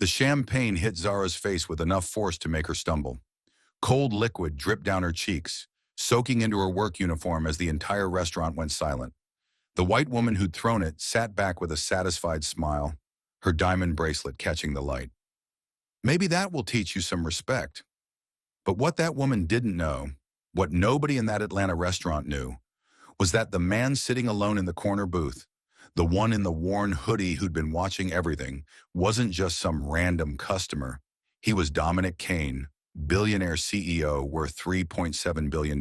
The champagne hit Zara's face with enough force to make her stumble. Cold liquid dripped down her cheeks, soaking into her work uniform as the entire restaurant went silent. The white woman who'd thrown it sat back with a satisfied smile, her diamond bracelet catching the light. Maybe that will teach you some respect. But what that woman didn't know, what nobody in that Atlanta restaurant knew, was that the man sitting alone in the corner booth, the one in the worn hoodie who'd been watching everything, wasn't just some random customer. He was Dominic Kane, billionaire CEO worth $3.7 billion.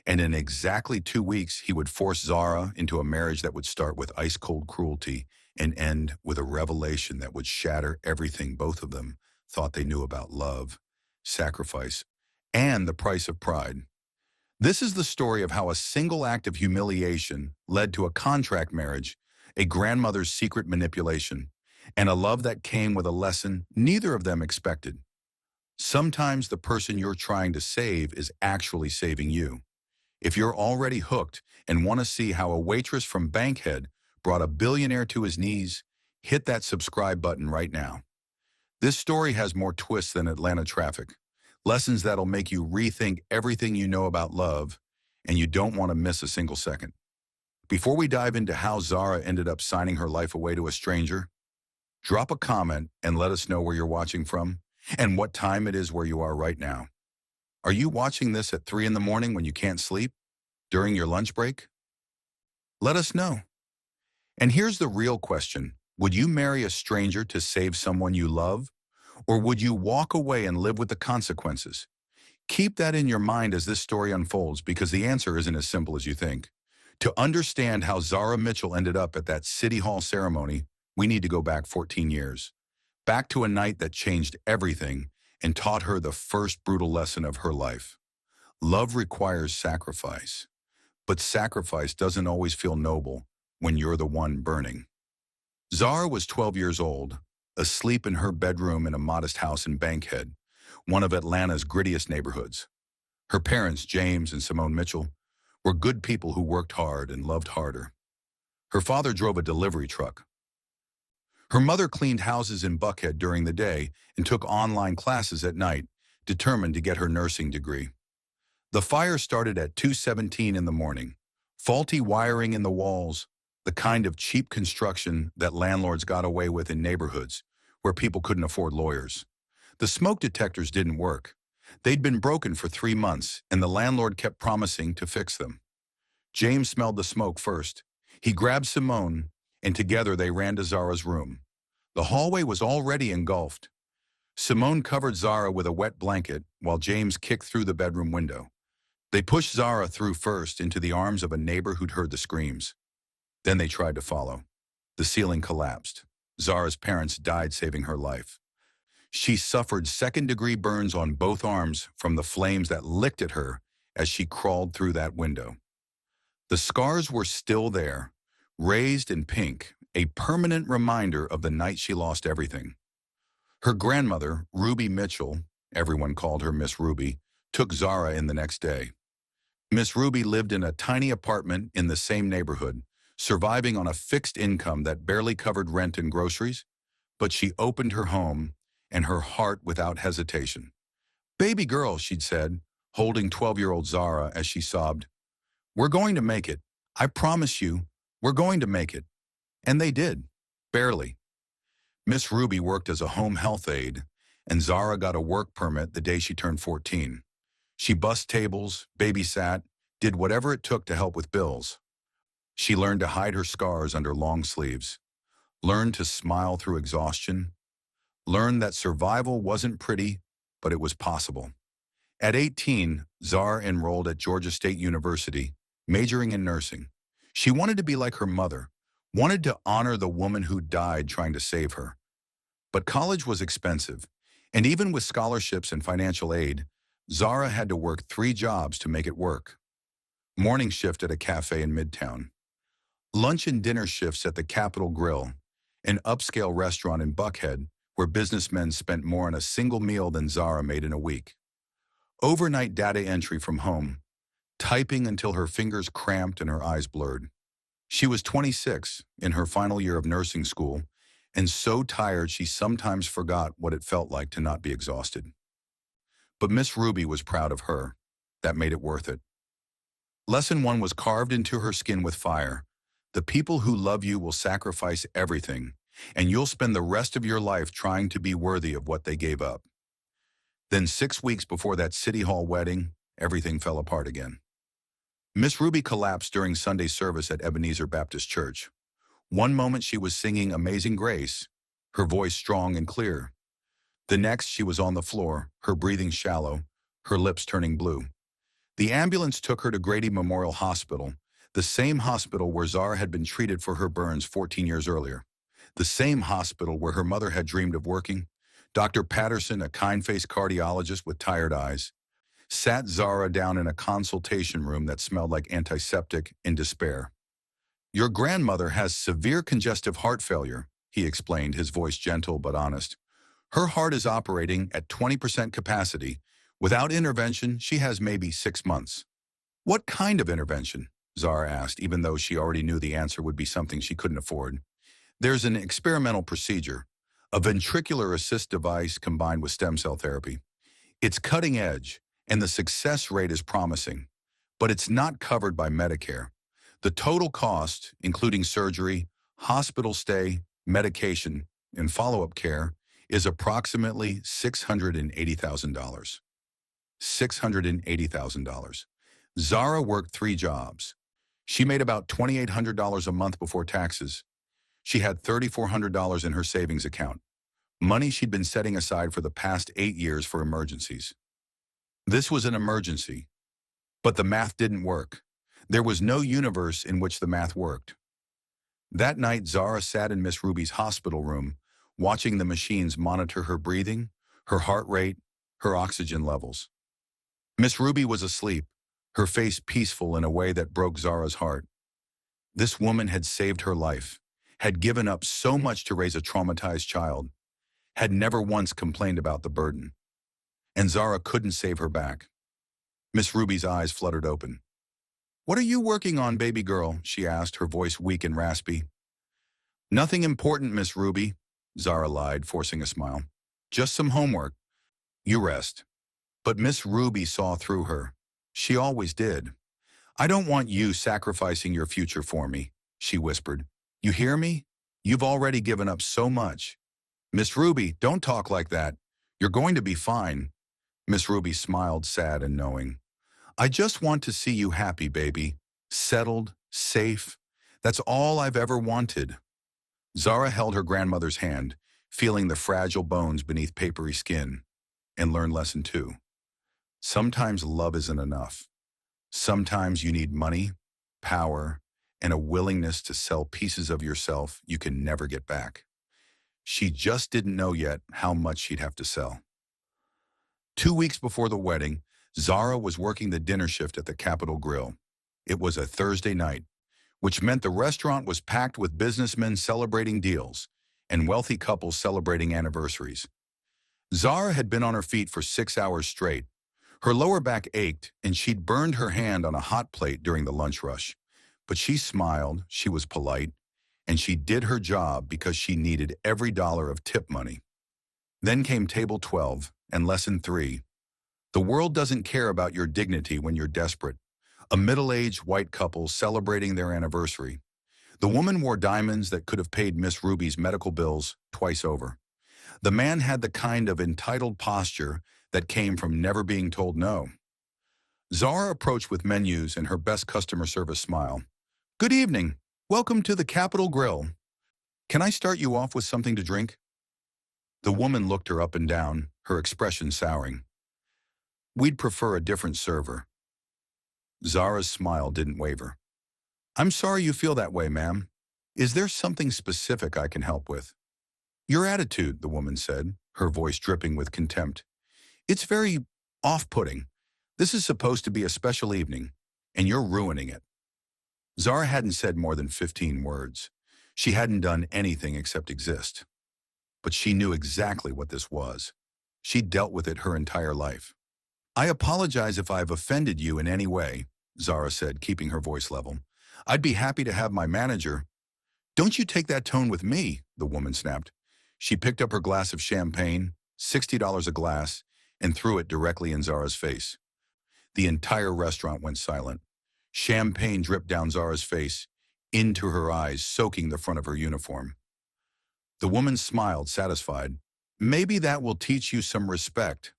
And in exactly 2 weeks, he would force Zara into a marriage that would start with ice-cold cruelty and end with a revelation that would shatter everything both of them thought they knew about love, sacrifice, and the price of pride. This is the story of how a single act of humiliation led to a contract marriage, a grandmother's secret manipulation, and a love that came with a lesson neither of them expected. Sometimes the person you're trying to save is actually saving you. If you're already hooked and want to see how a waitress from Bankhead brought a billionaire to his knees, hit that subscribe button right now. This story has more twists than Atlanta traffic. Lessons that'll make you rethink everything you know about love, and you don't want to miss a single second. Before we dive into how Zara ended up signing her life away to a stranger, drop a comment and let us know where you're watching from and what time it is where you are right now. Are you watching this at 3 in the morning when you can't sleep? During your lunch break? Let us know. And here's the real question. Would you marry a stranger to save someone you love? Or would you walk away and live with the consequences? Keep that in your mind as this story unfolds, because the answer isn't as simple as you think. To understand how Zara Mitchell ended up at that City Hall ceremony, we need to go back 14 years. Back to a night that changed everything and taught her the first brutal lesson of her life. Love requires sacrifice, but sacrifice doesn't always feel noble when you're the one burning. Zara was 12 years old, asleep in her bedroom in a modest house in Bankhead, one of Atlanta's grittiest neighborhoods. Her parents, James and Simone Mitchell, were good people who worked hard and loved harder. Her father drove a delivery truck. Her mother cleaned houses in Buckhead during the day and took online classes at night, determined to get her nursing degree. The fire started at 2:17 in the morning. Faulty wiring in the walls, the kind of cheap construction that landlords got away with in neighborhoods where people couldn't afford lawyers. The smoke detectors didn't work. They'd been broken for 3 months, and the landlord kept promising to fix them. James smelled the smoke first. He grabbed Simone, and together they ran to Zara's room. The hallway was already engulfed. Simone covered Zara with a wet blanket while James kicked through the bedroom window. They pushed Zara through first into the arms of a neighbor who'd heard the screams. Then they tried to follow. The ceiling collapsed. Zara's parents died saving her life. She suffered second-degree burns on both arms from the flames that licked at her as she crawled through that window. The scars were still there, raised in pink, a permanent reminder of the night she lost everything. Her grandmother, Ruby Mitchell, everyone called her Miss Ruby, took Zara in the next day. Miss Ruby lived in a tiny apartment in the same neighborhood, surviving on a fixed income that barely covered rent and groceries, but she opened her home and her heart without hesitation. "Baby girl," she'd said, holding 12-year-old Zara as she sobbed, "we're going to make it. I promise you, we're going to make it." And they did, barely. Miss Ruby worked as a home health aide, and Zara got a work permit the day she turned 14. She bussed tables, babysat, did whatever it took to help with bills. She learned to hide her scars under long sleeves, learned to smile through exhaustion, learned that survival wasn't pretty, but it was possible. At 18, Zara enrolled at Georgia State University, majoring in nursing. She wanted to be like her mother, wanted to honor the woman who died trying to save her. But college was expensive, and even with scholarships and financial aid, Zara had to work 3 jobs to make it work. Morning shift at a cafe in Midtown, lunch and dinner shifts at the Capitol Grill, an upscale restaurant in Buckhead where businessmen spent more on a single meal than Zara made in a week. Overnight data entry from home, typing until her fingers cramped and her eyes blurred. She was 26, in her final year of nursing school, and so tired she sometimes forgot what it felt like to not be exhausted. But Miss Ruby was proud of her. That made it worth it. Lesson 1 was carved into her skin with fire. The people who love you will sacrifice everything, and you'll spend the rest of your life trying to be worthy of what they gave up. Then 6 weeks before that City Hall wedding, everything fell apart again. Miss Ruby collapsed during Sunday service at Ebenezer Baptist Church. One moment she was singing Amazing Grace, her voice strong and clear. The next she was on the floor, her breathing shallow, her lips turning blue. The ambulance took her to Grady Memorial Hospital, the same hospital where Zara had been treated for her burns 14 years earlier. The same hospital where her mother had dreamed of working. Dr. Patterson, a kind-faced cardiologist with tired eyes, sat Zara down in a consultation room that smelled like antiseptic in despair. "Your grandmother has severe congestive heart failure," he explained, his voice gentle but honest. "Her heart is operating at 20% capacity. Without intervention, she has maybe 6 months." "What kind of intervention?" Zara asked, even though she already knew the answer would be something she couldn't afford. "There's an experimental procedure, a ventricular assist device combined with stem cell therapy. It's cutting edge, and the success rate is promising, but it's not covered by Medicare. The total cost, including surgery, hospital stay, medication, and follow-up care, is approximately $680,000. $680,000. Zara worked 3 jobs. She made about $2,800 a month before taxes. She had $3,400 in her savings account, money she'd been setting aside for the past 8 years for emergencies. This was an emergency, but the math didn't work. There was no universe in which the math worked. That night, Zara sat in Miss Ruby's hospital room, watching the machines monitor her breathing, her heart rate, her oxygen levels. Miss Ruby was asleep, her face peaceful in a way that broke Zara's heart. This woman had saved her life, had given up so much to raise a traumatized child, had never once complained about the burden. And Zara couldn't save her back. Miss Ruby's eyes fluttered open. "What are you working on, baby girl?" she asked, her voice weak and raspy. "Nothing important, Miss Ruby," Zara lied, forcing a smile. "Just some homework. You rest." But Miss Ruby saw through her. She always did. "I don't want you sacrificing your future for me," she whispered. "You hear me? You've already given up so much." "Miss Ruby, don't talk like that. You're going to be fine." Miss Ruby smiled, sad and knowing. "I just want to see you happy, baby. Settled, safe. That's all I've ever wanted." Zara held her grandmother's hand, feeling the fragile bones beneath papery skin, and learned lesson 2. Sometimes love isn't enough. Sometimes you need money, power, and a willingness to sell pieces of yourself you can never get back. She just didn't know yet how much she'd have to sell. 2 weeks before the wedding, Zara was working the dinner shift at the Capitol Grill. It was a Thursday night, which meant the restaurant was packed with businessmen celebrating deals and wealthy couples celebrating anniversaries. Zara had been on her feet for 6 hours straight. Her lower back ached, and she'd burned her hand on a hot plate during the lunch rush. But she smiled, she was polite, and she did her job because she needed every dollar of tip money. Then came table 12 and lesson 3. The world doesn't care about your dignity when you're desperate. A middle-aged white couple celebrating their anniversary. The woman wore diamonds that could have paid Miss Ruby's medical bills twice over. The man had the kind of entitled posture that came from never being told no. Zara approached with menus and her best customer service smile. "Good evening. Welcome to the Capitol Grill. Can I start you off with something to drink?" The woman looked her up and down, her expression souring. "We'd prefer a different server." Zara's smile didn't waver. "I'm sorry you feel that way, ma'am. Is there something specific I can help with?" "Your attitude," the woman said, her voice dripping with contempt. "It's very off-putting. This is supposed to be a special evening, and you're ruining it." Zara hadn't said more than 15 words. She hadn't done anything except exist. But she knew exactly what this was. She'd dealt with it her entire life. "I apologize if I've offended you in any way," Zara said, keeping her voice level. "I'd be happy to have my manager—" Don't you take that tone with me, the woman snapped. She picked up her glass of champagne, $60 a glass, and threw it directly in Zara's face. The entire restaurant went silent. Champagne dripped down Zara's face, into her eyes, soaking the front of her uniform. The woman smiled, satisfied. Maybe that will teach you some respect.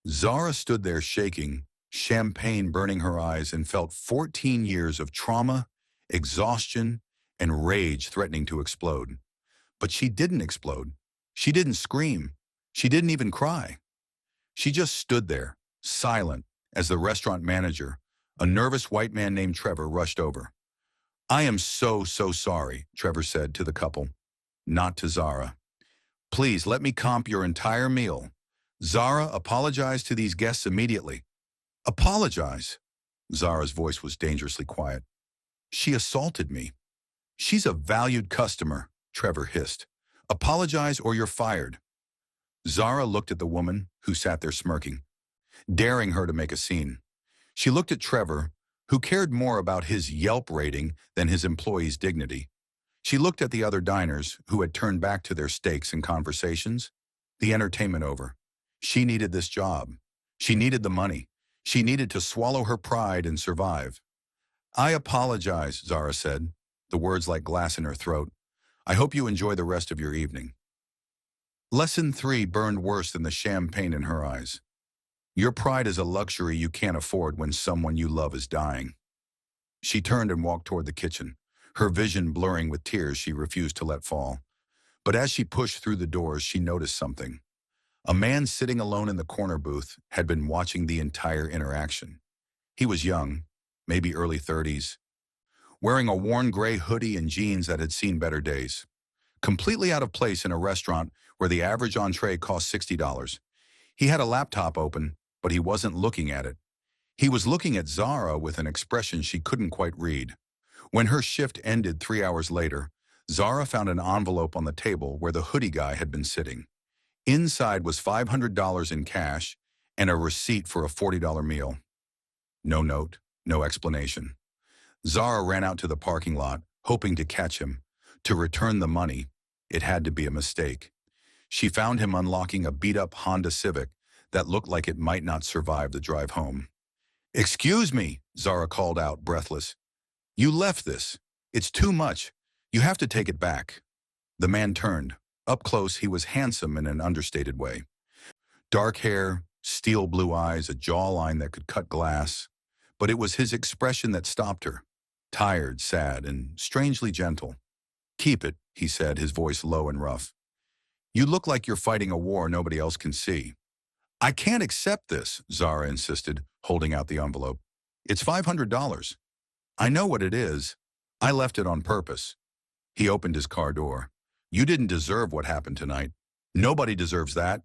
Zara stood there shaking, champagne burning her eyes, and felt 14 years of trauma, exhaustion, and rage threatening to explode. But she didn't explode. She didn't scream. She didn't even cry. She just stood there, silent, as the restaurant manager, a nervous white man named Trevor, rushed over. I am so sorry, Trevor said to the couple, not to Zara. Please let me comp your entire meal. Zara, apologize to these guests immediately. Apologize? Zara's voice was dangerously quiet. She assaulted me. She's a valued customer, Trevor hissed. Apologize or you're fired. Zara looked at the woman, who sat there smirking, daring her to make a scene. She looked at Trevor, who cared more about his Yelp rating than his employees' dignity. She looked at the other diners, who had turned back to their steaks and conversations. The entertainment over. She needed this job. She needed the money. She needed to swallow her pride and survive. I apologize, Zara said, the words like glass in her throat. I hope you enjoy the rest of your evening. Lesson 3 burned worse than the champagne in her eyes. Your pride is a luxury you can't afford when someone you love is dying. She turned and walked toward the kitchen, her vision blurring with tears she refused to let fall. But as she pushed through the doors, she noticed something. A man sitting alone in the corner booth had been watching the entire interaction. He was young, maybe early 30s, wearing a worn gray hoodie and jeans that had seen better days. Completely out of place in a restaurant where the average entree cost $60. He had a laptop open, but he wasn't looking at it. He was looking at Zara with an expression she couldn't quite read. When her shift ended 3 hours later, Zara found an envelope on the table where the hoodie guy had been sitting. Inside was $500 in cash and a receipt for a $40 meal. No note, no explanation. Zara ran out to the parking lot, hoping to catch him. To return the money, it had to be a mistake. She found him unlocking a beat-up Honda Civic that looked like it might not survive the drive home. Excuse me, Zara called out, breathless. You left this. It's too much. You have to take it back. The man turned. Up close, he was handsome in an understated way. Dark hair, steel blue eyes, a jawline that could cut glass. But it was his expression that stopped her. Tired, sad, and strangely gentle. Keep it, he said, his voice low and rough. You look like you're fighting a war nobody else can see. I can't accept this, Zara insisted, holding out the envelope. It's $500. I know what it is. I left it on purpose. He opened his car door. You didn't deserve what happened tonight. Nobody deserves that.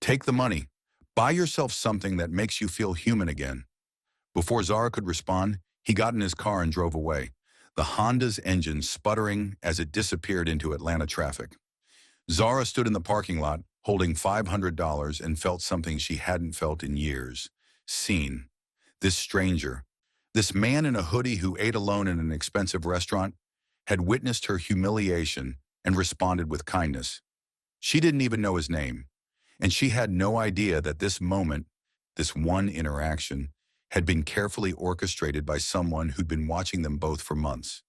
Take the money. Buy yourself something that makes you feel human again. Before Zara could respond, he got in his car and drove away, the Honda's engine sputtering as it disappeared into Atlanta traffic. Zara stood in the parking lot, holding $500, and felt something she hadn't felt in years. Seen. This stranger, this man in a hoodie who ate alone in an expensive restaurant, had witnessed her humiliation and responded with kindness. She didn't even know his name, and she had no idea that this moment, this one interaction, had been carefully orchestrated by someone who'd been watching them both for months.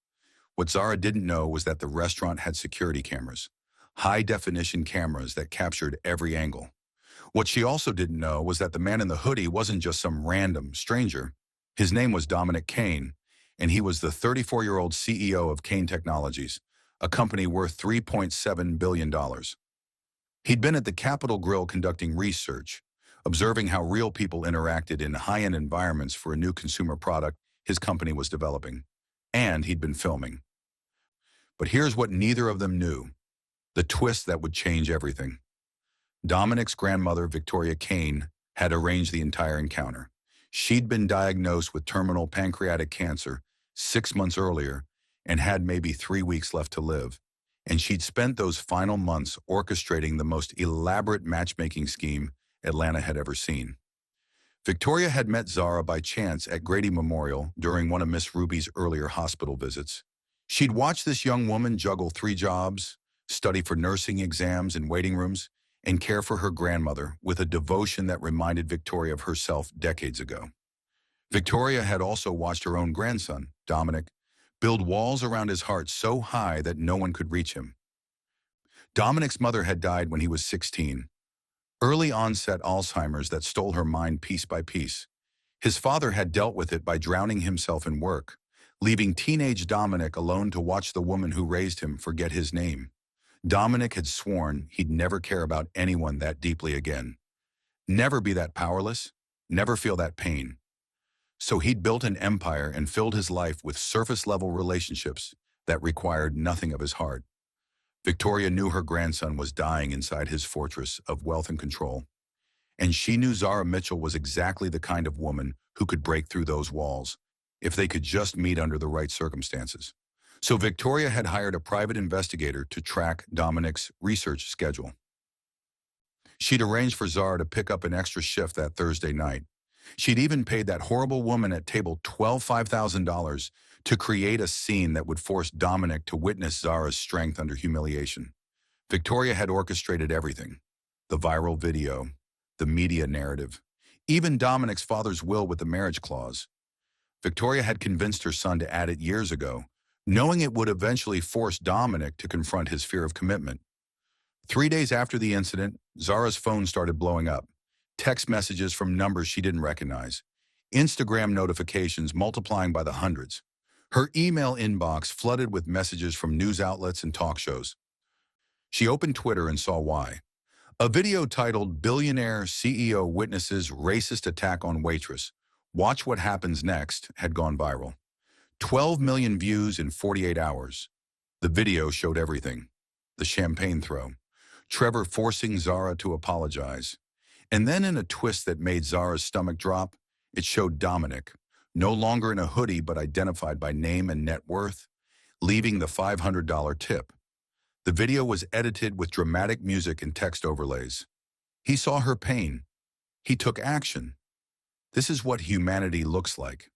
What Zara didn't know was that the restaurant had security cameras, high-definition cameras that captured every angle. What she also didn't know was that the man in the hoodie wasn't just some random stranger. His name was Dominic Kane, and he was the 34-year-old CEO of Kane Technologies, a company worth $3.7 billion. He'd been at the Capitol Grill conducting research, observing how real people interacted in high-end environments for a new consumer product his company was developing. And he'd been filming. But here's what neither of them knew, the twist that would change everything. Dominic's grandmother, Victoria Kane, had arranged the entire encounter. She'd been diagnosed with terminal pancreatic cancer 6 months earlier and had maybe 3 weeks left to live. And she'd spent those final months orchestrating the most elaborate matchmaking scheme Atlanta had ever seen. Victoria had met Zara by chance at Grady Memorial during one of Miss Ruby's earlier hospital visits. She'd watched this young woman juggle 3 jobs, study for nursing exams in waiting rooms, and care for her grandmother with a devotion that reminded Victoria of herself decades ago. Victoria had also watched her own grandson, Dominic, build walls around his heart so high that no one could reach him. Dominic's mother had died when he was 16, early onset Alzheimer's that stole her mind piece by piece. His father had dealt with it by drowning himself in work, leaving teenage Dominic alone to watch the woman who raised him forget his name. Dominic had sworn he'd never care about anyone that deeply again. Never be that powerless, never feel that pain. So he'd built an empire and filled his life with surface-level relationships that required nothing of his heart. Victoria knew her grandson was dying inside his fortress of wealth and control. And she knew Zara Mitchell was exactly the kind of woman who could break through those walls if they could just meet under the right circumstances. So Victoria had hired a private investigator to track Dominic's research schedule. She'd arranged for Zara to pick up an extra shift that Thursday night. She'd even paid that horrible woman at table $5,000 to create a scene that would force Dominic to witness Zara's strength under humiliation. Victoria had orchestrated everything: the viral video, the media narrative, even Dominic's father's will with the marriage clause. Victoria had convinced her son to add it years ago, knowing it would eventually force Dominic to confront his fear of commitment. 3 days after the incident, Zara's phone started blowing up. Text messages from numbers she didn't recognize. Instagram notifications multiplying by the hundreds. Her email inbox flooded with messages from news outlets and talk shows. She opened Twitter and saw why. A video titled "Billionaire CEO Witnesses Racist Attack on Waitress. Watch What Happens Next" had gone viral. 12 million views in 48 hours. The video showed everything. The champagne throw. Trevor forcing Zara to apologize. And then in a twist that made Zara's stomach drop, it showed Dominic, no longer in a hoodie but identified by name and net worth, leaving the $500 tip. The video was edited with dramatic music and text overlays. He saw her pain. He took action. This is what humanity looks like.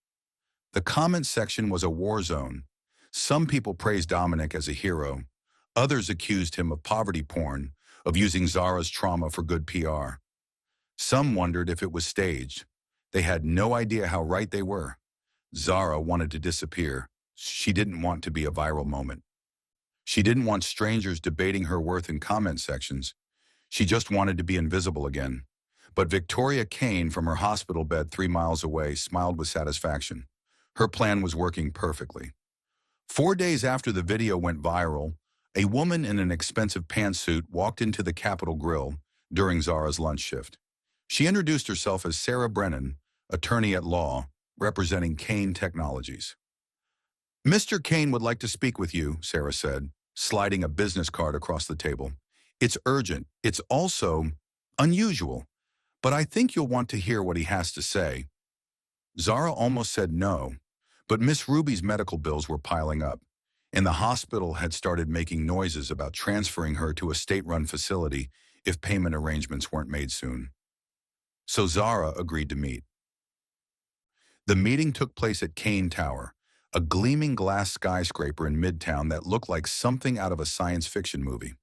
The comment section was a war zone. Some people praised Dominic as a hero. Others accused him of poverty porn, of using Zara's trauma for good PR. Some wondered if it was staged. They had no idea how right they were. Zara wanted to disappear. She didn't want to be a viral moment. She didn't want strangers debating her worth in comment sections. She just wanted to be invisible again. But Victoria Kane from her hospital bed 3 miles away smiled with satisfaction. Her plan was working perfectly. 4 days after the video went viral, a woman in an expensive pantsuit walked into the Capitol Grill during Zara's lunch shift. She introduced herself as Sarah Brennan, attorney at law, representing Kane Technologies. "Mr. Kane would like to speak with you," Sarah said, sliding a business card across the table. "It's urgent. It's also unusual, but I think you'll want to hear what he has to say." Zara almost said no, but Miss Ruby's medical bills were piling up, and the hospital had started making noises about transferring her to a state-run facility if payment arrangements weren't made soon. So Zara agreed to meet. The meeting took place at Kane Tower, a gleaming glass skyscraper in Midtown that looked like something out of a science fiction movie.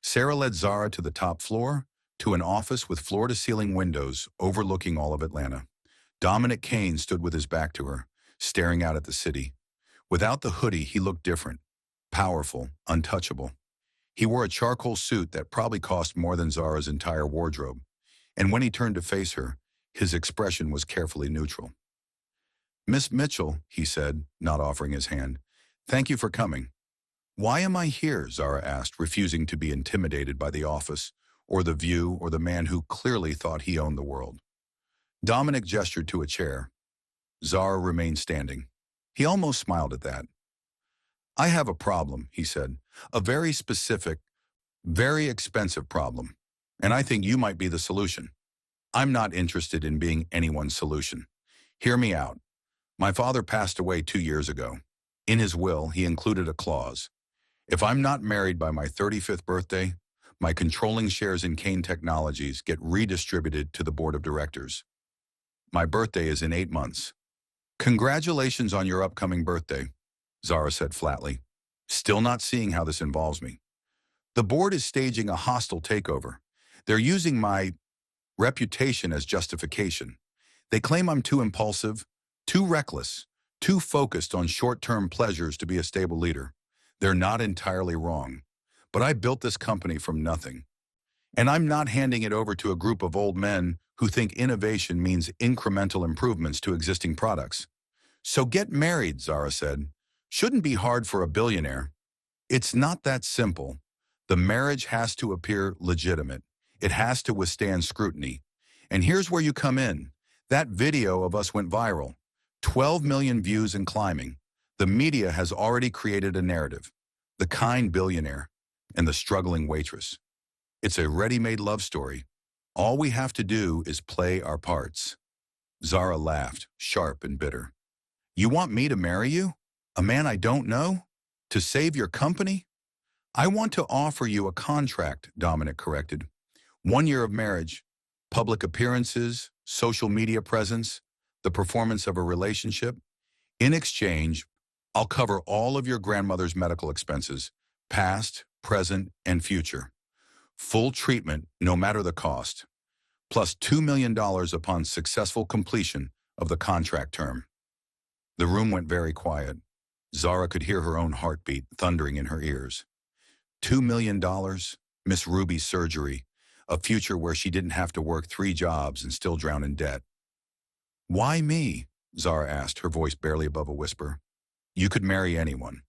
Sarah led Zara to the top floor, to an office with floor-to-ceiling windows overlooking all of Atlanta. Dominic Kane stood with his back to her, staring out at the city. Without the hoodie, he looked different, powerful, untouchable. He wore a charcoal suit that probably cost more than Zara's entire wardrobe. And when he turned to face her, his expression was carefully neutral. "Miss Mitchell," he said, not offering his hand, "thank you for coming." "Why am I here?" Zara asked, refusing to be intimidated by the office, or the view, or the man who clearly thought he owned the world. Dominic gestured to a chair. Zara remained standing. He almost smiled at that. "I have a problem," he said, "a very specific, very expensive problem. And I think you might be the solution. I'm not interested in being anyone's solution. Hear me out. My father passed away 2 years ago. In his will, he included a clause. If I'm not married by my 35th birthday, my controlling shares in Kane Technologies get redistributed to the board of directors. My birthday is in 8 months. Congratulations on your upcoming birthday." Zara said flatly. Still not seeing how this involves me. The board is staging a hostile takeover. They're using my reputation as justification. They claim I'm too impulsive, too reckless, too focused on short-term pleasures to be a stable leader. They're not entirely wrong. But I built this company from nothing. And I'm not handing it over to a group of old men who think innovation means incremental improvements to existing products. So get married, Zara said. Shouldn't be hard for a billionaire. It's not that simple. The marriage has to appear legitimate. It has to withstand scrutiny. And here's where you come in. That video of us went viral. 12 million views and climbing. The media has already created a narrative. The kind billionaire and the struggling waitress. It's a ready-made love story. All we have to do is play our parts. Zara laughed, sharp and bitter. You want me to marry you? A man I don't know? To save your company? I want to offer you a contract, Dominic corrected. 1 year of marriage, public appearances, social media presence, the performance of a relationship. In exchange, I'll cover all of your grandmother's medical expenses, past, present, and future. Full treatment, no matter the cost, plus $2 million upon successful completion of the contract term. The room went very quiet. Zara could hear her own heartbeat thundering in her ears. $2 million, Miss Ruby's surgery, a future where she didn't have to work 3 jobs and still drown in debt. Why me? Zara asked, her voice barely above a whisper. You could marry anyone.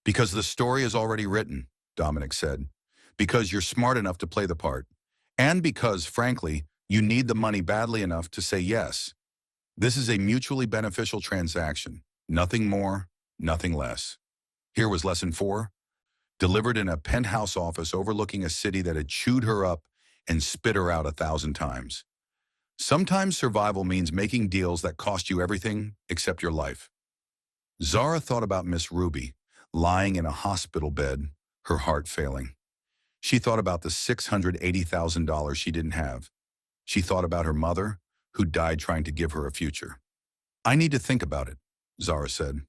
Because the story is already written, Dominic said. Because you're smart enough to play the part. And because, frankly, you need the money badly enough to say yes. This is a mutually beneficial transaction. Nothing more, nothing less. Here was lesson 4. Delivered in a penthouse office overlooking a city that had chewed her up and spit her out 1,000 times. Sometimes survival means making deals that cost you everything except your life. Zara thought about Miss Ruby, lying in a hospital bed, her heart failing. She thought about the $680,000 she didn't have. She thought about her mother, who died trying to give her a future. I need to think about it, Zara said.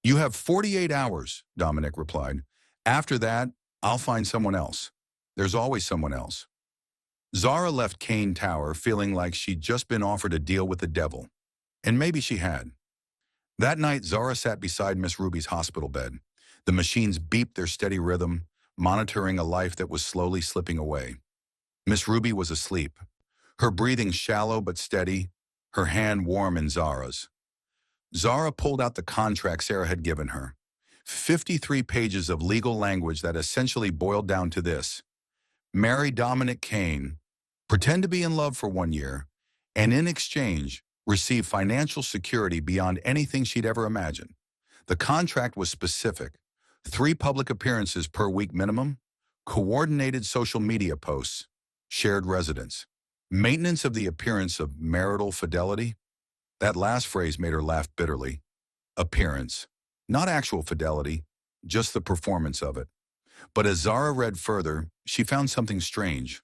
You have 48 hours, Dominic replied. After that, I'll find someone else. There's always someone else. Zara left Kane Tower feeling like she'd just been offered a deal with the devil. And maybe she had. That night, Zara sat beside Miss Ruby's hospital bed. The machines beeped their steady rhythm, monitoring a life that was slowly slipping away. Miss Ruby was asleep, her breathing shallow but steady, her hand warm in Zara's. Zara pulled out the contract Sarah had given her. 53 pages of legal language that essentially boiled down to this. Marry Dominic Kane, pretend to be in love for 1 year, and in exchange, receive financial security beyond anything she'd ever imagined. The contract was specific. 3 public appearances per week minimum, coordinated social media posts, shared residence, maintenance of the appearance of marital fidelity. That last phrase made her laugh bitterly. Appearance. Not actual fidelity, just the performance of it. But as Zara read further, she found something strange.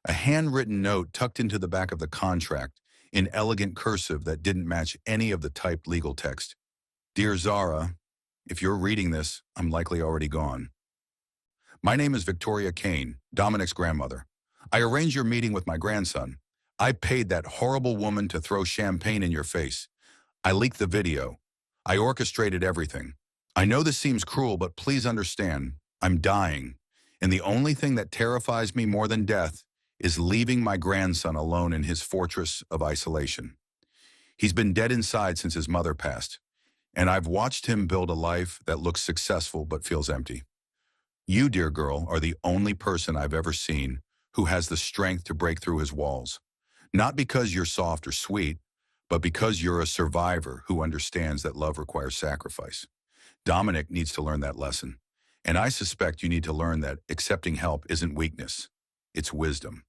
A handwritten note tucked into the back of the contract in elegant cursive that didn't match any of the typed legal text. Dear Zara, if you're reading this, I'm likely already gone. My name is Victoria Kane, Dominic's grandmother. I arranged your meeting with my grandson. I paid that horrible woman to throw champagne in your face. I leaked the video. I orchestrated everything. I know this seems cruel, but please understand, I'm dying. And the only thing that terrifies me more than death is leaving my grandson alone in his fortress of isolation. He's been dead inside since his mother passed, and I've watched him build a life that looks successful but feels empty. You, dear girl, are the only person I've ever seen who has the strength to break through his walls. Not because you're soft or sweet, but because you're a survivor who understands that love requires sacrifice. Dominic needs to learn that lesson. And I suspect you need to learn that accepting help isn't weakness, it's wisdom.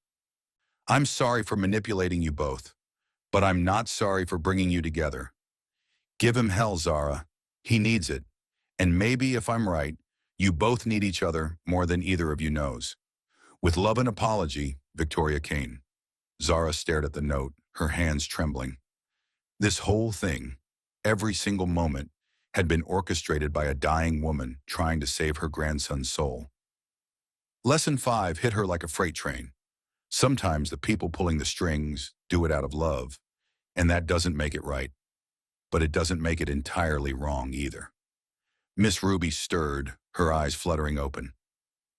I'm sorry for manipulating you both, but I'm not sorry for bringing you together. Give him hell, Zara. He needs it. And maybe, if I'm right, you both need each other more than either of you knows. With love and apology, Victoria Kane. Zara stared at the note, her hands trembling. This whole thing, every single moment, had been orchestrated by a dying woman trying to save her grandson's soul. Lesson 5 hit her like a freight train. Sometimes the people pulling the strings do it out of love, and that doesn't make it right. But it doesn't make it entirely wrong either. Miss Ruby stirred, her eyes fluttering open.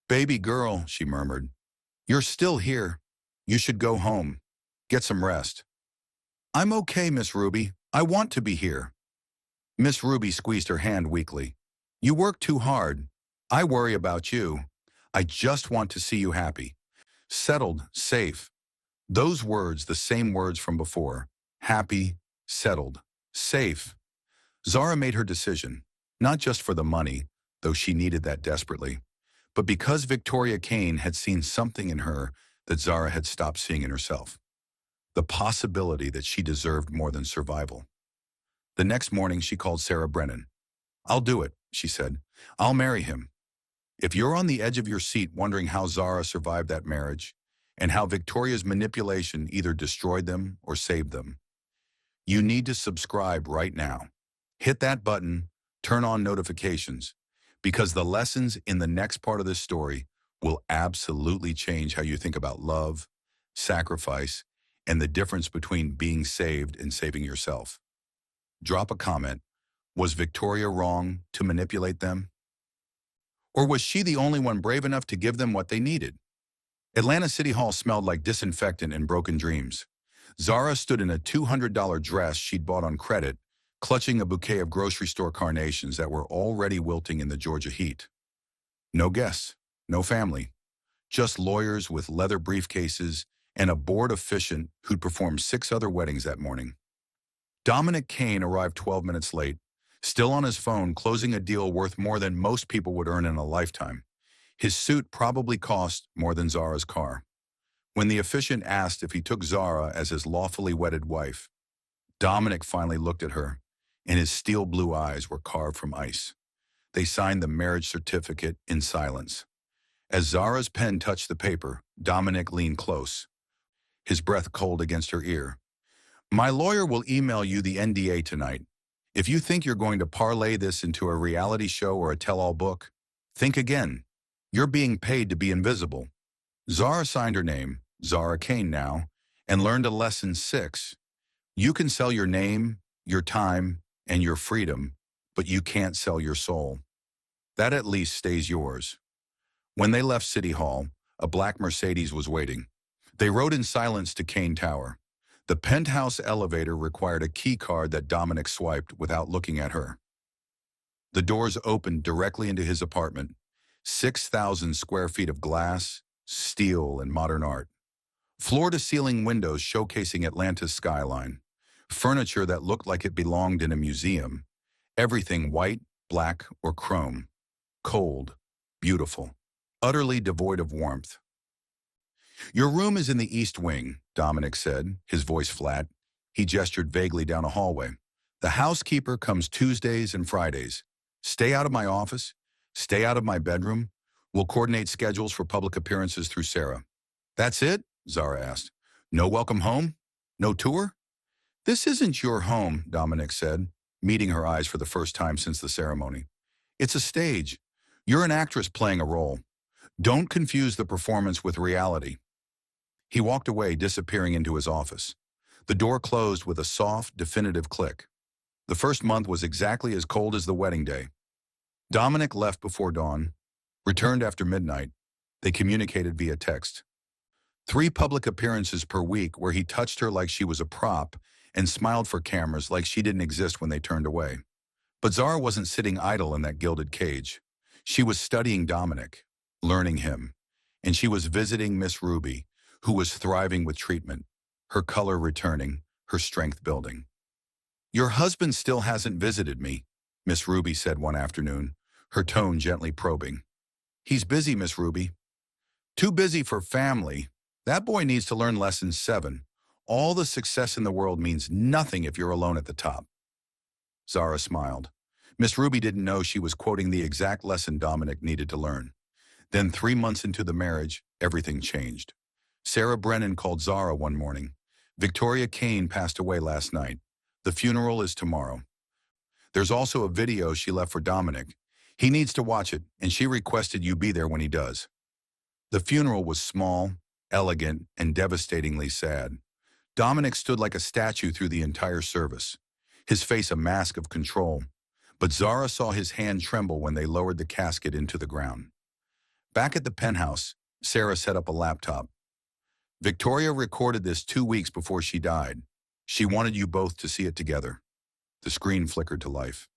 "Baby girl," she murmured, "you're still here. You should go home. Get some rest." "I'm okay, Miss Ruby. I want to be here." Miss Ruby squeezed her hand weakly. "You work too hard. I worry about you. I just want to see you happy. Settled, safe." Those words, the same words from before. Happy, settled, safe. Zara made her decision, not just for the money, though she needed that desperately, but because Victoria Kane had seen something in her that Zara had stopped seeing in herself. The possibility that she deserved more than survival. The next morning, she called Sarah Brennan. "I'll do it," she said. "I'll marry him." If you're on the edge of your seat wondering how Zara survived that marriage and how Victoria's manipulation either destroyed them or saved them, you need to subscribe right now. Hit that button, turn on notifications, because the lessons in the next part of this story will absolutely change how you think about love, sacrifice, and the difference between being saved and saving yourself. Drop a comment. Was Victoria wrong to manipulate them? Or was she the only one brave enough to give them what they needed? Atlanta City Hall smelled like disinfectant and broken dreams. Zara stood in a $200 dress she'd bought on credit, clutching a bouquet of grocery store carnations that were already wilting in the Georgia heat. No guests, no family, just lawyers with leather briefcases and a bored officiant who'd performed 6 other weddings that morning. Dominic Kane arrived 12 minutes late, still on his phone closing a deal worth more than most people would earn in a lifetime. His suit probably cost more than Zara's car. When the officiant asked if he took Zara as his lawfully wedded wife, Dominic finally looked at her, and his steel blue eyes were carved from ice. They signed the marriage certificate in silence. As Zara's pen touched the paper, Dominic leaned close, his breath cold against her ear. "My lawyer will email you the NDA tonight. If you think you're going to parlay this into a reality show or a tell-all book, think again. You're being paid to be invisible." Zara signed her name, Zara Kane now, and learned a lesson 6. You can sell your name, your time, and your freedom, but you can't sell your soul. That at least stays yours. When they left City Hall, a black Mercedes was waiting. They rode in silence to Kane Tower. The penthouse elevator required a key card that Dominic swiped without looking at her. The doors opened directly into his apartment, 6,000 square feet of glass, steel, and modern art. Floor-to-ceiling windows showcasing Atlanta's skyline. Furniture that looked like it belonged in a museum. Everything white, black, or chrome. Cold, beautiful, utterly devoid of warmth. "Your room is in the East Wing," Dominic said, his voice flat. He gestured vaguely down a hallway. "The housekeeper comes Tuesdays and Fridays. Stay out of my office. Stay out of my bedroom. We'll coordinate schedules for public appearances through Sarah." "That's it?" Zara asked. "No welcome home? No tour?" "This isn't your home," Dominic said, meeting her eyes for the first time since the ceremony. "It's a stage. You're an actress playing a role. Don't confuse the performance with reality." He walked away, disappearing into his office. The door closed with a soft, definitive click. The first month was exactly as cold as the wedding day. Dominic left before dawn, returned after midnight. They communicated via text. 3 public appearances per week where he touched her like she was a prop and smiled for cameras like she didn't exist when they turned away. But Zara wasn't sitting idle in that gilded cage. She was studying Dominic, learning him, and she was visiting Miss Ruby, who was thriving with treatment, her color returning, her strength building. "Your husband still hasn't visited me," Miss Ruby said one afternoon, her tone gently probing. "He's busy, Miss Ruby." "Too busy for family. That boy needs to learn lesson 7. All the success in the world means nothing if you're alone at the top." Zara smiled. Miss Ruby didn't know she was quoting the exact lesson Dominic needed to learn. Then 3 months into the marriage, everything changed. Sarah Brennan called Zara one morning. "Victoria Kane passed away last night. The funeral is tomorrow." There's also a video she left for Dominic. He needs to watch it, and she requested you be there when he does. The funeral was small, elegant, and devastatingly sad. Dominic stood like a statue through the entire service, his face a mask of control, but Zara saw his hand tremble when they lowered the casket into the ground. Back at the penthouse, Sarah set up a laptop. Victoria recorded this 2 weeks before she died. She wanted you both to see it together. The screen flickered to life.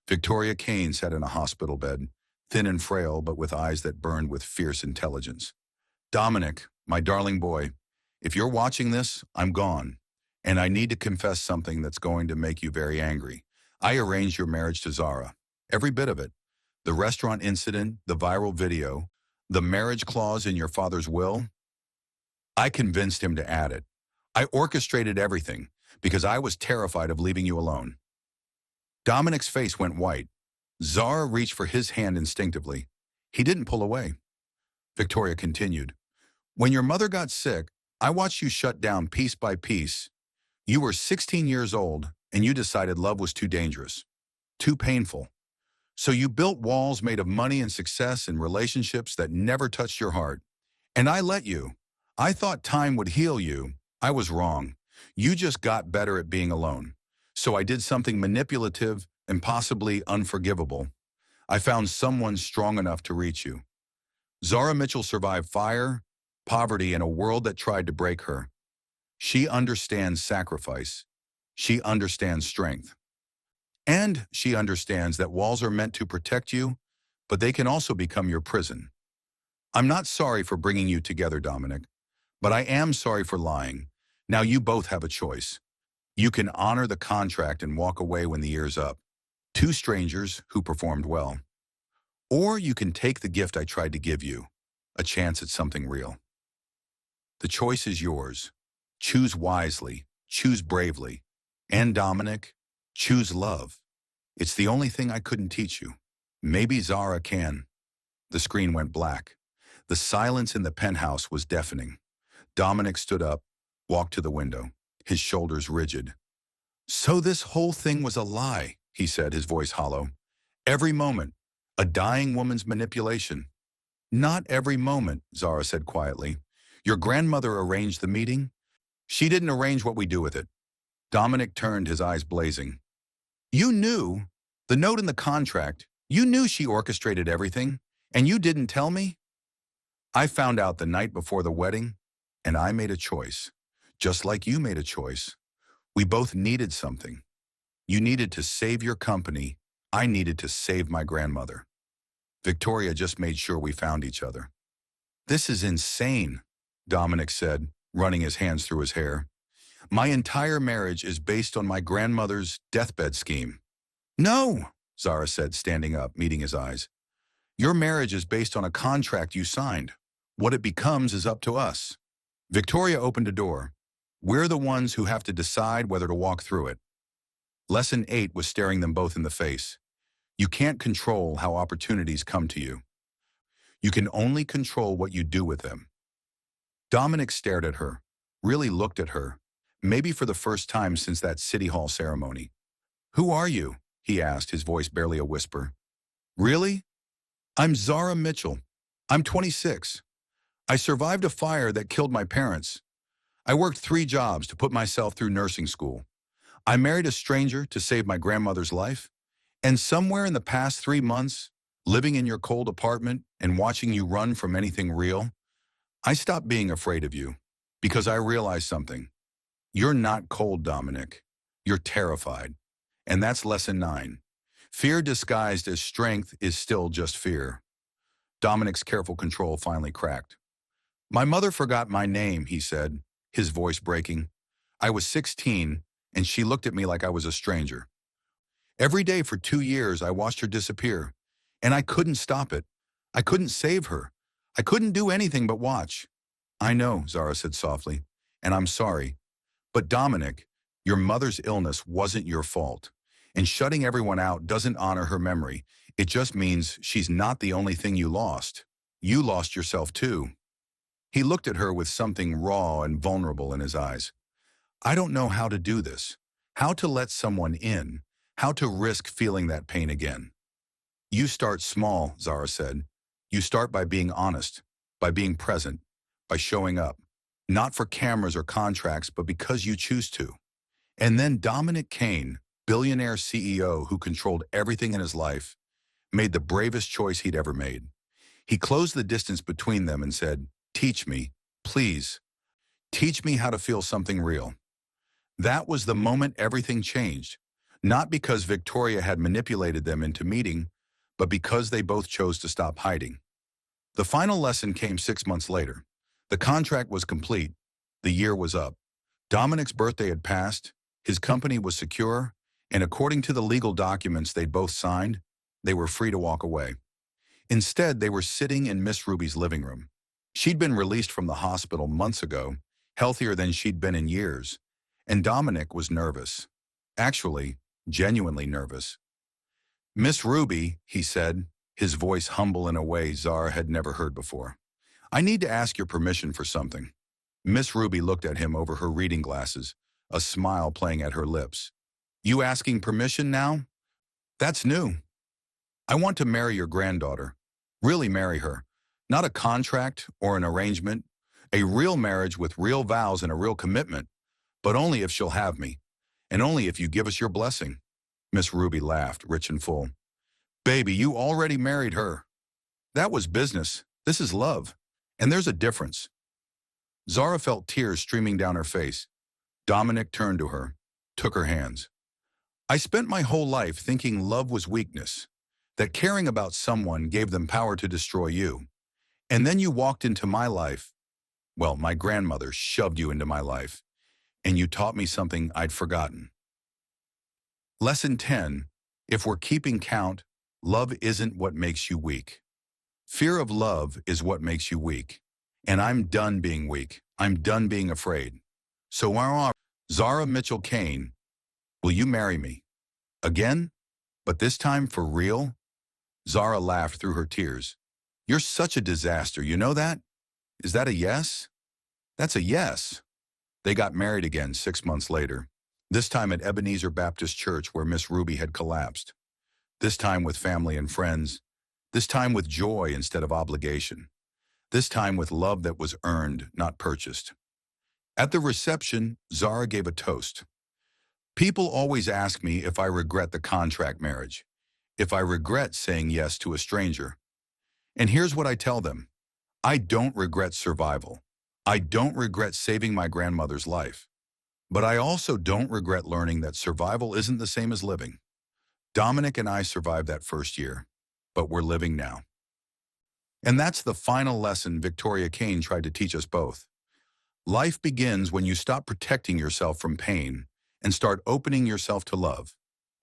Victoria Kane sat in a hospital bed, thin and frail but with eyes that burned with fierce intelligence. Dominic, my darling boy, if you're watching this, I'm gone, and I need to confess something that's going to make you very angry. I arranged your marriage to Zara. Every bit of it. The restaurant incident, the viral video, the marriage clause in your father's will. I convinced him to add it. I orchestrated everything because I was terrified of leaving you alone. Dominic's face went white. Zara reached for his hand instinctively. He didn't pull away. Victoria continued. When your mother got sick, I watched you shut down piece by piece. You were 16 years old, and you decided love was too dangerous, too painful. So you built walls made of money and success and relationships that never touched your heart. And I let you. I thought time would heal you. I was wrong. You just got better at being alone. So I did something manipulative and possibly unforgivable. I found someone strong enough to reach you. Zara Mitchell survived fire, poverty, and a world that tried to break her. She understands sacrifice. She understands strength. And she understands that walls are meant to protect you, but they can also become your prison. I'm not sorry for bringing you together, Dominic, but I am sorry for lying. Now you both have a choice. You can honor the contract and walk away when the year's up. Two strangers who performed well. Or you can take the gift I tried to give you, a chance at something real. The choice is yours. Choose wisely, choose bravely. And Dominic, choose love. It's the only thing I couldn't teach you. Maybe Zara can. The screen went black. The silence in the penthouse was deafening. Dominic stood up, walked to the window, his shoulders rigid. So this whole thing was a lie, he said, his voice hollow. Every moment, a dying woman's manipulation. Not every moment, Zara said quietly. Your grandmother arranged the meeting. She didn't arrange what we do with it. Dominic turned, his eyes blazing. You knew, the note in the contract, you knew she orchestrated everything, and you didn't tell me? I found out the night before the wedding, and I made a choice. Just like you made a choice. We both needed something. You needed to save your company. I needed to save my grandmother. Victoria just made sure we found each other. This is insane, Dominic said, running his hands through his hair. My entire marriage is based on my grandmother's deathbed scheme. No, Zara said, standing up, meeting his eyes. Your marriage is based on a contract you signed. What it becomes is up to us. Victoria opened a door. We're the ones who have to decide whether to walk through it. Lesson 8 was staring them both in the face. You can't control how opportunities come to you. You can only control what you do with them. Dominic stared at her, really looked at her, maybe for the first time since that City Hall ceremony. Who are you? He asked, his voice barely a whisper. Really? I'm Zara Mitchell. I'm 26. I survived a fire that killed my parents. I worked 3 jobs to put myself through nursing school. I married a stranger to save my grandmother's life. And somewhere in the past 3 months, living in your cold apartment and watching you run from anything real, I stopped being afraid of you because I realized something. You're not cold, Dominic. You're terrified. And that's lesson 9. Fear disguised as strength is still just fear. Dominic's careful control finally cracked. My mother forgot my name, he said, his voice breaking. I was 16, and she looked at me like I was a stranger. Every day for 2 years, I watched her disappear, and I couldn't stop it. I couldn't save her. I couldn't do anything but watch. I know, Zara said softly, and I'm sorry. But Dominic, your mother's illness wasn't your fault, and shutting everyone out doesn't honor her memory. It just means she's not the only thing you lost. You lost yourself too. He looked at her with something raw and vulnerable in his eyes. I don't know how to do this, how to let someone in, How to risk feeling that pain again. You start small, Zara said. You start by being honest, by being present, by showing up. Not for cameras or contracts, but because you choose to. And then Dominic Kane, billionaire CEO who controlled everything in his life, made the bravest choice he'd ever made. He closed the distance between them and said, "Teach me, please. Teach me how to feel something real." That was the moment everything changed. Not because Victoria had manipulated them into meeting, but because they both chose to stop hiding. The final lesson came 6 months later. The contract was complete. The year was up. Dominic's birthday had passed. His company was secure. And according to the legal documents they'd both signed, they were free to walk away. Instead, they were sitting in Miss Ruby's living room. She'd been released from the hospital months ago, healthier than she'd been in years. And Dominic was nervous. Actually, genuinely nervous. "Miss Ruby," he said, his voice humble in a way Zara had never heard before. "I need to ask your permission for something." Miss Ruby looked at him over her reading glasses, a smile playing at her lips. "You asking permission now? That's new. I want to marry your granddaughter. Really marry her. Not a contract or an arrangement. A real marriage with real vows and a real commitment. But only if she'll have me. And only if you give us your blessing." Miss Ruby laughed, rich and full. "Baby, you already married her. That was business. This is love. And there's a difference." Zara felt tears streaming down her face. Dominic turned to her, took her hands. "I spent my whole life thinking love was weakness, that caring about someone gave them power to destroy you. And then you walked into my life. Well, my grandmother shoved you into my life. And you taught me something I'd forgotten." Lesson 10. If we're keeping count, love isn't what makes you weak. Fear of love is what makes you weak. And I'm done being weak. I'm done being afraid. So Zara Mitchell Kane, will you marry me? Again? But this time for real? Zara laughed through her tears. "You're such a disaster, you know that? Is that a yes?" "That's a yes." They got married again 6 months later, this time at Ebenezer Baptist Church where Miss Ruby had collapsed. This time with family and friends. This time with joy instead of obligation. This time with love that was earned, not purchased. At the reception, Zara gave a toast. "People always ask me if I regret the contract marriage, if I regret saying yes to a stranger. And here's what I tell them. I don't regret survival. I don't regret saving my grandmother's life. But I also don't regret learning that survival isn't the same as living. Dominic and I survived that first year, but we're living now." And that's the final lesson Victoria Kane tried to teach us both. Life begins when you stop protecting yourself from pain and start opening yourself to love.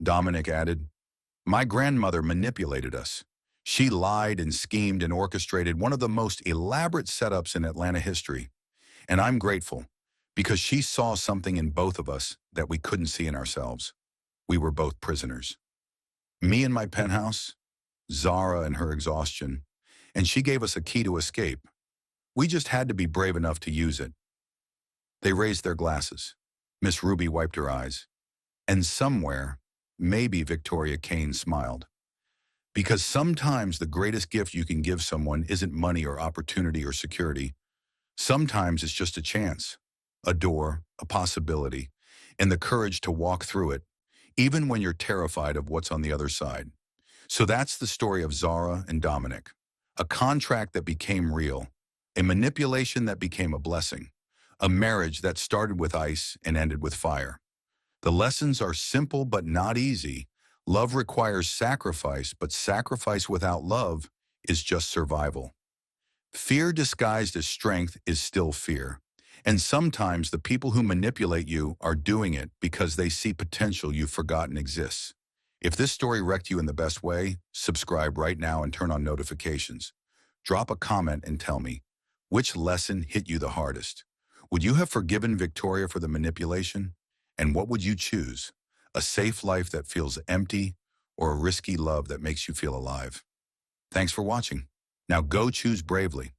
Dominic added, "My grandmother manipulated us. She lied and schemed and orchestrated one of the most elaborate setups in Atlanta history. And I'm grateful, because she saw something in both of us that we couldn't see in ourselves. We were both prisoners. Me in my penthouse, Zara and her exhaustion, and she gave us a key to escape. We just had to be brave enough to use it." They raised their glasses. Miss Ruby wiped her eyes. And somewhere, maybe Victoria Kane smiled. Because sometimes the greatest gift you can give someone isn't money or opportunity or security. Sometimes it's just a chance, a door, a possibility, and the courage to walk through it, even when you're terrified of what's on the other side. So that's the story of Zara and Dominic. A contract that became real, a manipulation that became a blessing, a marriage that started with ice and ended with fire. The lessons are simple but not easy. Love requires sacrifice, but sacrifice without love is just survival. Fear disguised as strength is still fear. And sometimes the people who manipulate you are doing it because they see potential you've forgotten exists. If this story wrecked you in the best way, subscribe right now and turn on notifications. Drop a comment and tell me, which lesson hit you the hardest? Would you have forgiven Victoria for the manipulation? And what would you choose? A safe life that feels empty, or a risky love that makes you feel alive? Thanks for watching. Now go choose bravely.